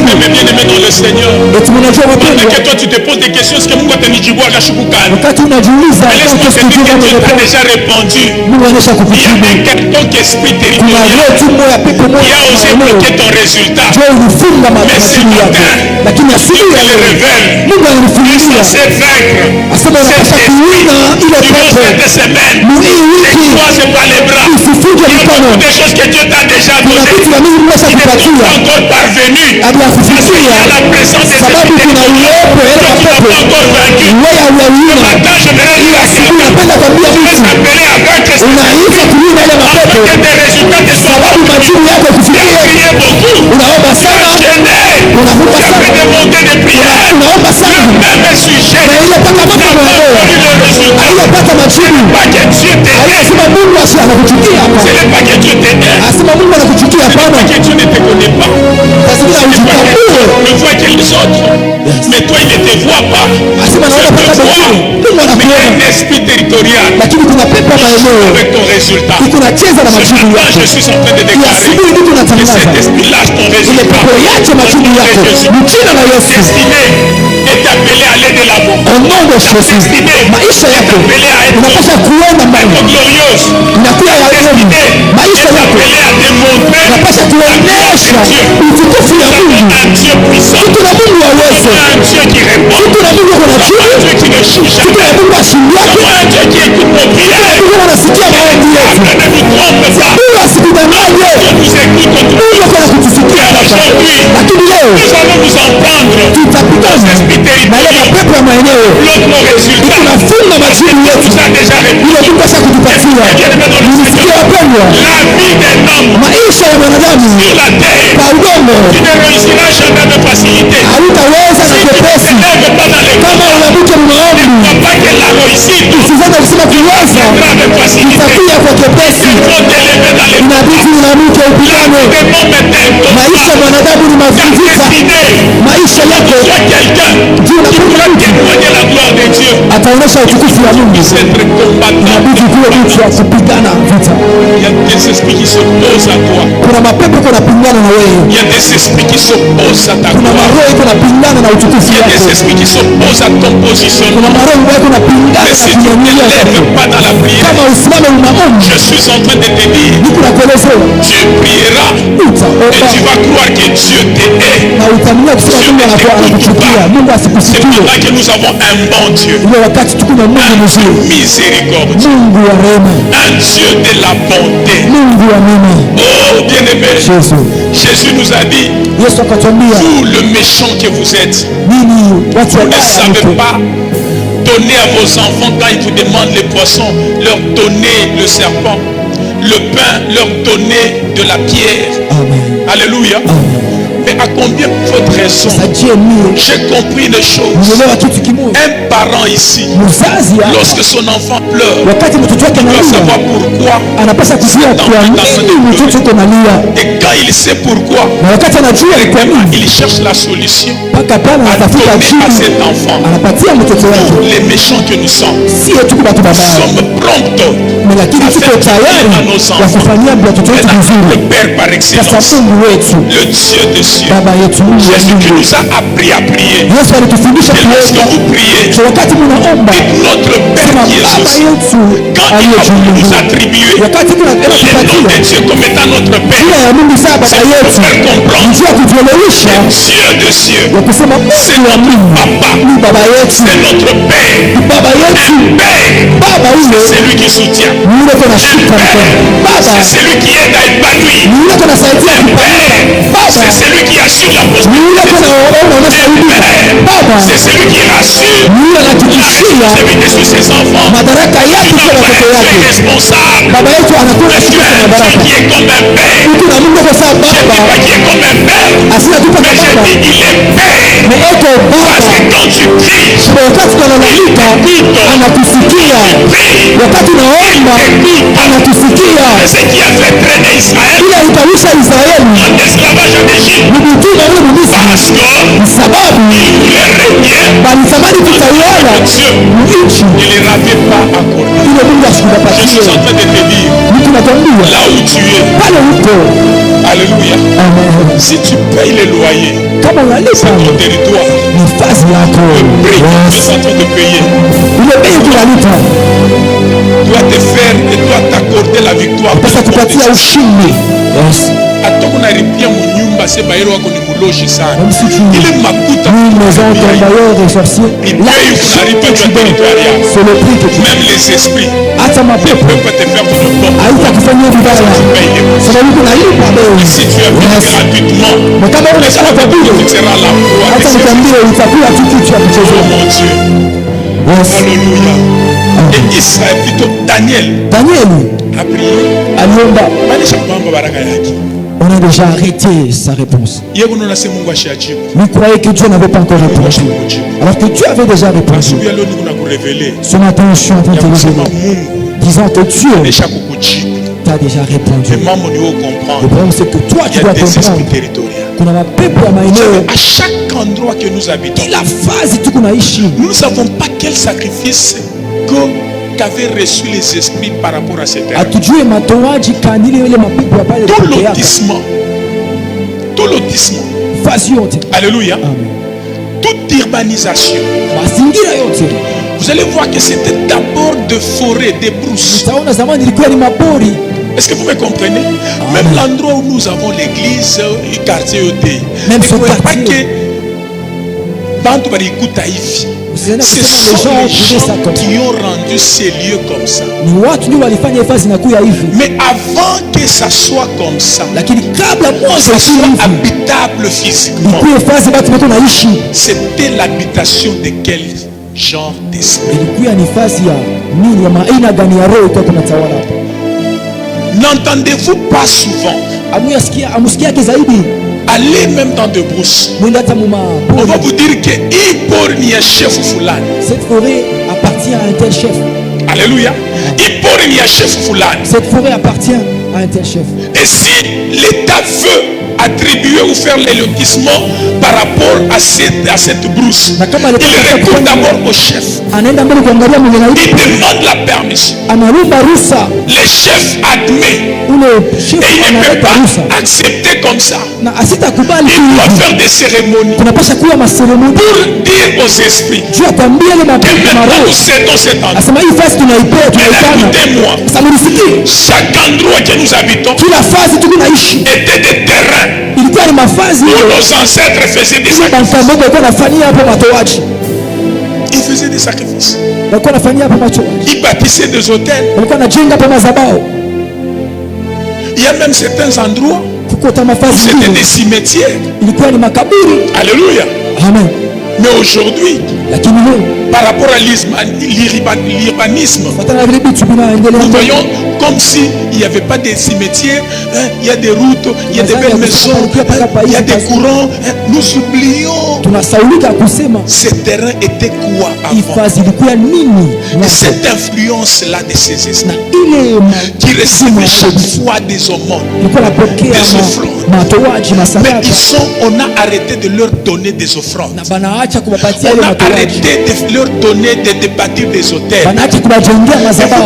Mais bien aimé dans le Seigneur. Pendant que toi tu te poses des questions, est-ce que Mungu atanijibu akashukukana? Mais laisse-moi te dire que Dieu t'a déjà répondu. Il y a un quelconque esprit territorial qui a osé bloquer ton résultat. Mais ce matin, Dieu te le révèle. Tu es censé vaincre cet esprit durant cette semaine. Et toi, c'est pas les bras. Il y a beaucoup de choses que Dieu t'a déjà donné. Il n'est pas encore parvenu. Parce qu'il y a la présence des esprits territoriaux. Donc tu n'as pas encore vaincu. Ce matin, je voudrais dire à quelqu'un, tu es appelé à vaincre cet esprit. Avant que tes résultats te soient montrés. Tu as prié beaucoup. Tu as gêné. Tu as fait des montées de prière. Tu as même sujet. Tu n'as pas connu le résultat. Ce n'est pas que Dieu t'aide. Ce n'est pas que Dieu t'aide. Ce n'est pas que Dieu ne te connaît pas. Ce n'est pas que Dieu ne voit que les autres. Mais toi, il ne te voit pas. Dieu te voit. Mais il y a un esprit territorial avec ton résultat. Ce matin, je suis en train de déclarer que cet esprit lâche ton résultat. Destiné est appelé à aller de l'avant. Destiné est appelé à être glorieuse. Destiné est appelé à démontrer un Dieu puissant, un Dieu qui répond, un Dieu qui ne joue jamais, un Dieu qui écoute nos prières. Ne nous trompe pas. Dieu nous écoute aujourd'hui. Nous allons nous en prendre aux esprits territoriaux. Bloque nos résultats. Dieu nous a déjà répondu. Bien aimé dans le Seigneur, la vie d'un homme sur la terre, tu ne réussiras jamais avec facilité. Si tu ne t'élèves pas dans l'école, ne crois pas que la réussite viendra avec facilité. Il faut t'élever dans l'école. La vie d'un homme est destiné. Sois quelqu'un qui pourra témoigner la gloire de Dieu. C'est très combattant. Il y a des esprits qui s'opposent à toi. Il y a des esprits qui s'opposent à ta gloire. Il y a des esprits qui s'opposent à ton positionnement. Mais si tu ne t'élèves pas dans la prière, je suis en train de te dire, tu prieras et tu vas croire que Dieu t'aide. Dieu ne t'écoute pas. C'est maintenant que nous avons un bon Dieu, un miséricorde, un Dieu de la bonté. Oh bien-aimé, Jésus nous a dit, vous le méchant que vous êtes, vous ne savez pas donner à vos enfants quand ils vous demandent les poissons, leur donner le serpent, le pain, leur donner de la pierre. Amen. Alléluia. Amen. Mais à combien votre raison? J'ai compris une chose. Un parent ici, lorsque son enfant pleure, il doit savoir pourquoi cet enfant est en train de pleurer. Et quand il sait pourquoi, il cherche la solution à donner à cet enfant. Les méchants que nous sommes, sommes prompts à faire plaisir à nos enfants. Le Père par excellence, le Dieu de cieux, Jésus qui nous a appris à prier. Et lorsque vous priez, dites notre Père qui est aux cieux. Quand il va nous attribuer le nom de Dieu comme étant notre Père, c'est pour faire comprendre que Dieu de cieux, c'est notre Papa, c'est notre Père. Un Père, c'est celui qui soutient. Un Père, c'est celui qui aide à épanouir. Un Père, c'est celui qui assure la prospérité. C'est celui qui rassure celui qui suit ses enfants. Tu es responsable. Est-ce que Dieu qui est comme un père? Je ne dis pas qu'il est comme un père, mais je dis qu'il est père. Parce que quand tu pries, il t'écoute. C'est ce qui a fait traîner Israël en esclavage en Égypte. Parce qu'il voulait régner Dieu. Il ne l'avait pas accordé. Je suis en train de te dire, là où tu es. Alléluia. Si tu payes les loyers, c'est ton territoire. Le prix que tu es en train de payer doit te faire et doit t'accorder la victoire. Atokuna munyumba se bayero wako ni muloshi sana. Ile makuta même les esprits ne peuvent pas te faire de l'autre. Si tu as vu gratuitement, tu seras là. Oh mon Dieu. Alléluia. Et Israël, plutôt Daniel a prié. On a déjà arrêté sa réponse. Vous croyez que Dieu n'avait pas encore répondu, alors que Dieu avait déjà répondu. Ce matin, je suis en train de te révéler, disant que Dieu t'a déjà répondu. Le problème, c'est que toi, tu dois comprendre qu'on a un peuple à maïner. À chaque endroit que nous habitons, nous ne savons pas quel sacrifice qu'avaient reçu les esprits par rapport à ces terres. Tout lotissement. Alléluia. Toute urbanisation. Vous allez voir que c'était d'abord de forêts, des brousses. Est-ce que vous me comprenez? Même l'endroit où nous avons l'église, le quartier OT. Même ce quartier. Ce sont les gens qui ont rendu ces lieux comme ça. Mais avant que ça soit comme ça, ça soit habitable physiquement, c'était l'habitation de quel genre d'esprit? N'entendez-vous pas souvent? Allez même dans de brousses. On va vous dire que chef Fulani. Cette forêt appartient à un tel chef. Alléluia. Cette forêt appartient à un tel chef. Et si l'État veut attribuer ou faire les lotissements par rapport à cette brousse, il retourne d'abord au chef. Il demande la permission. Le chef admet. Et il ne peut pas accepter comme ça. Il doit faire des cérémonies pour dire aux esprits que maintenant nous cédons cet endroit. Écoutez-moi, chaque endroit que nous habitons était des terrains où nos ancêtres faisaient des sacrifices. Ils faisaient des sacrifices. Ils bâtissaient des hôtels. Il y a même certains endroits où c'était des cimetières. Alléluia. Amen. Mais aujourd'hui, par rapport à l'urbanisme, nous voyons comme s'il n'y avait pas de cimetières, il y a des routes, il y a des belles maisons, il y a des courants. Nous oublions. Ces terrains étaient quoi avant? Et cette influence-là de ces esprits qui recevaient chaque fois des aumônes, des offrandes. Mais on a arrêté de leur donner des offrandes. On a arrêté de leur donner, de bâtir des hôtels. Et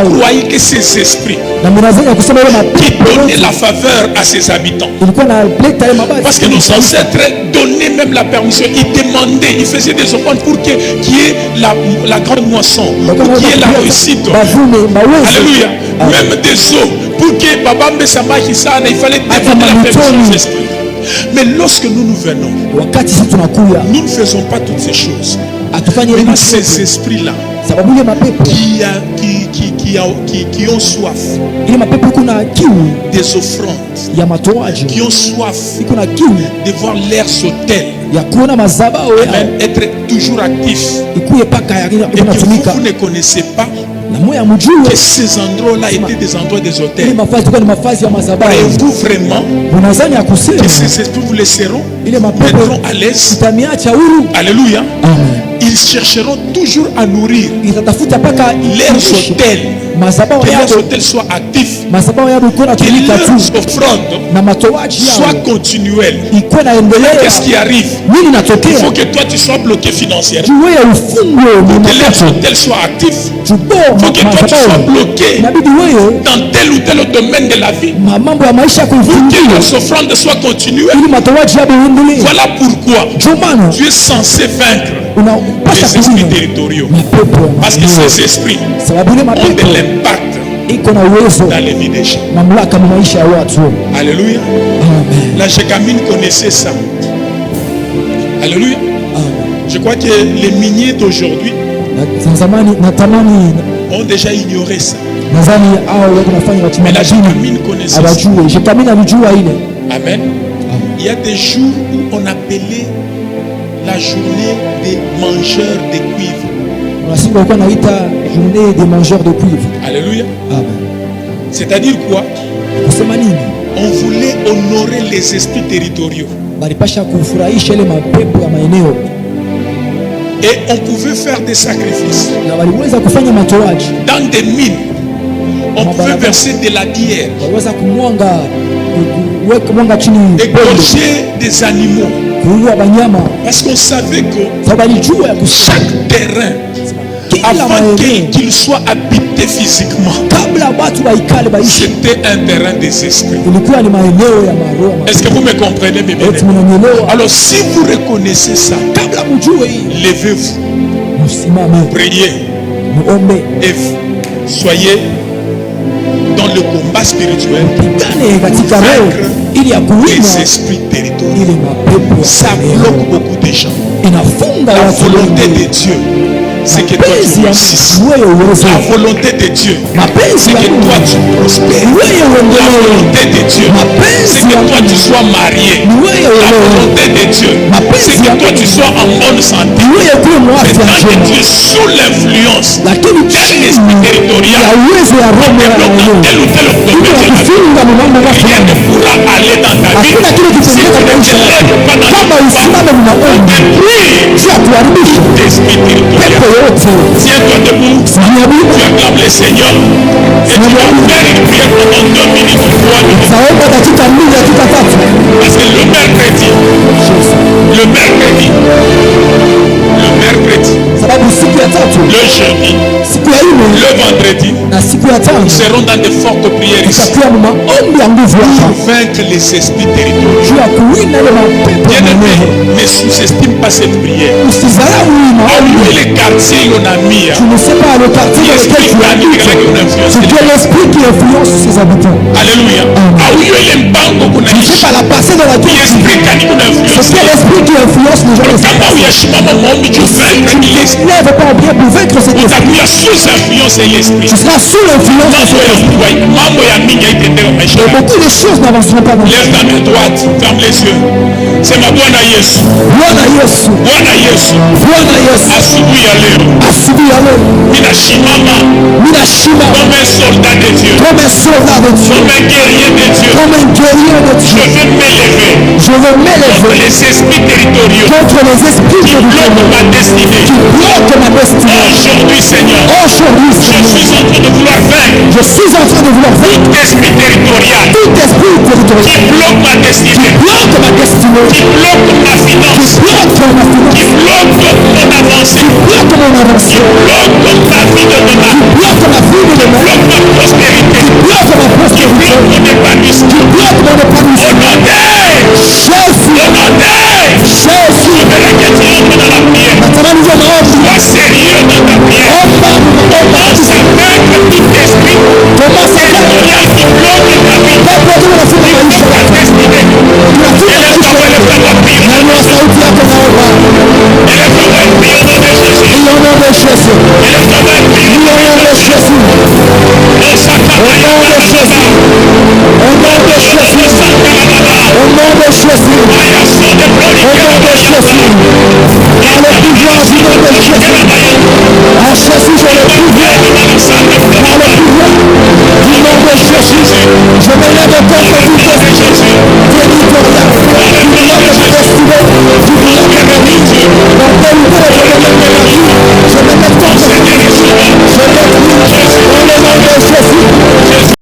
vous croyez que ces esprits qui donnaient la faveur à ses habitants, parce que nos ancêtres donnaient même la permission, ils demandaient, ils faisaient des offrandes pour qu'il y ait la grande moisson, pour qu'il y ait la réussite. Alléluia. Même des eaux, pour que Baba Mbesama Hisana, il fallait demander la permission des esprits. Mais lorsque nous venons, nous ne faisons pas toutes ces choses. Mais ces esprits-là qui ont soif des offrandes, qui ont soif de voir leurs hôtels, être toujours actifs, et que vous ne connaissez pas que ces endroits-là étaient des endroits des hôtels. Croyez-vous vraiment que ces esprits vous laisseront, mettront à l'aise? Alléluia. Ils chercheront toujours à nourrir leurs hôtels que leurs hôtels soient actifs, que leurs offrandes soient continuelles. Qu'est-ce qui arrive? Il faut que toi tu sois bloqué financièrement. Pour que leurs hôtels soient actifs, il faut que toi tu sois bloqué dans tel ou tel domaine de la vie. Pour que leurs offrandes soient continuelles. Voilà pourquoi tu es censé vaincre les esprits territoriaux. Parce que ces esprits ont de l'impact dans les vies des gens. Alléluia. La Jécamine connaissait ça. Alléluia. Je crois que les miniers d'aujourd'hui ont déjà ignoré ça. Mais la Jécamine connaissait ça. Amen. Il y a des jours où on appelait la journée des mangeurs de cuivre. Journée des mangeurs de cuivre. Alléluia. Amen. C'est-à-dire quoi? On voulait honorer les esprits territoriaux. Et on pouvait faire des sacrifices. Dans des mines, on pouvait verser de la bière, égorger des animaux. Parce qu'on savait que chaque terrain, avant qu'il soit habité physiquement, c'était un terrain des esprits. Est-ce que vous me comprenez, mes bien-aimés? Alors si vous reconnaissez ça, levez-vous, priez et soyez dans le combat spirituel, vaincre les esprits territoriaux. Ça bloque beaucoup de gens. La volonté de Dieu, c'est que toi tu réussisses. La volonté de Dieu, c'est que toi tu prospères. La volonté de Dieu, c'est que toi tu sois marié. La volonté de Dieu, c'est que toi tu sois en bonne santé. C'est tant que tu es sous l'influence d'un esprit territorial, on développe dans tel ou tel domaine de la vie. Rien ne pourra aller dans ta vie si tu ne te lèves pas dans le combat pour détruire l'esprit territorial. Tiens-toi debout, tu acclames le Seigneur et tu vas faire une prière pendant 2 minutes ou 3 minutes. Parce que le mercredi, le jeudi, le vendredi, nous serons dans de fortes prières ici pour vaincre les esprits territoriaux. Bien-aimé, ne sous-estime pas cette prière. Où est le quartier qu'on a mis? L'esprit qui influence ses habitants. Alléluia. Où est l'embango qu'on a mis? L'esprit qui influence les gens. Ne veut pas bien pour vaincre cet esprit. Tu seras sous l'influence de cet esprit. Et beaucoup de choses n'avanceront pas dans lève ta main droite, ferme les yeux. C'est ma Bwana Yesu. Bwana Yesu. Bwana Yesu. Bwana Yesu. Asubuhi ya leo. Asubuhi ya leo. Ninashimama. Comme un soldat de Dieu. Comme un soldat de Dieu. Comme un guerrier de Dieu. Comme un guerrier de Dieu. Je veux m'élever. Contre les esprits territoriaux. Contre les esprits qui bloquent ma destinée. Qui bloquent ma destinée. Aujourd'hui, Seigneur. Aujourd'hui, Seigneur. Je suis en train de vouloir vaincre. Je suis en train de vouloir vaincre. Tout esprit territorial. Tout esprit territorial. Qui bloque ma destinée. Qui bloque ma destinée. Qui bloque ma finance. Qui bloque ma finance. Qui bloque mon avancée. Qui bloque mon avancée. Qui bloque ma vie de demain. Qui bloque ma vie de demain. Qui bloque ma prospérité. Qui bloque ma prospérité. Qui bloque mon épanouissement. Qui bloque mon épanouissement. Au nom de Jésus. Au nom de Jésus. J'aimerais que tu entres dans la prière. Maintenant nous allons Sois sérieux dans ta prière. Commence à vaincre tout esprit territorial qui bloque ta vie. Qui bloque ta destinée. Élève ta voix, élève ta voix, prie au nom de Jésus. Élève ta voix, prie au nom de Jésus. Au nom de Jésus. Élève ta voix, prie au nom de Jésus. Au Sakamaya Kalababa. Au nom de Jésus. Au Sakalababa. Au nom de Jésus. Maya Sode Brody Kalabaya. Dans le pouvoir du nom de Jésus. En Jésus, je le pouvoir. Dans le pouvoir du nom de Jésus. Je me lève contre tout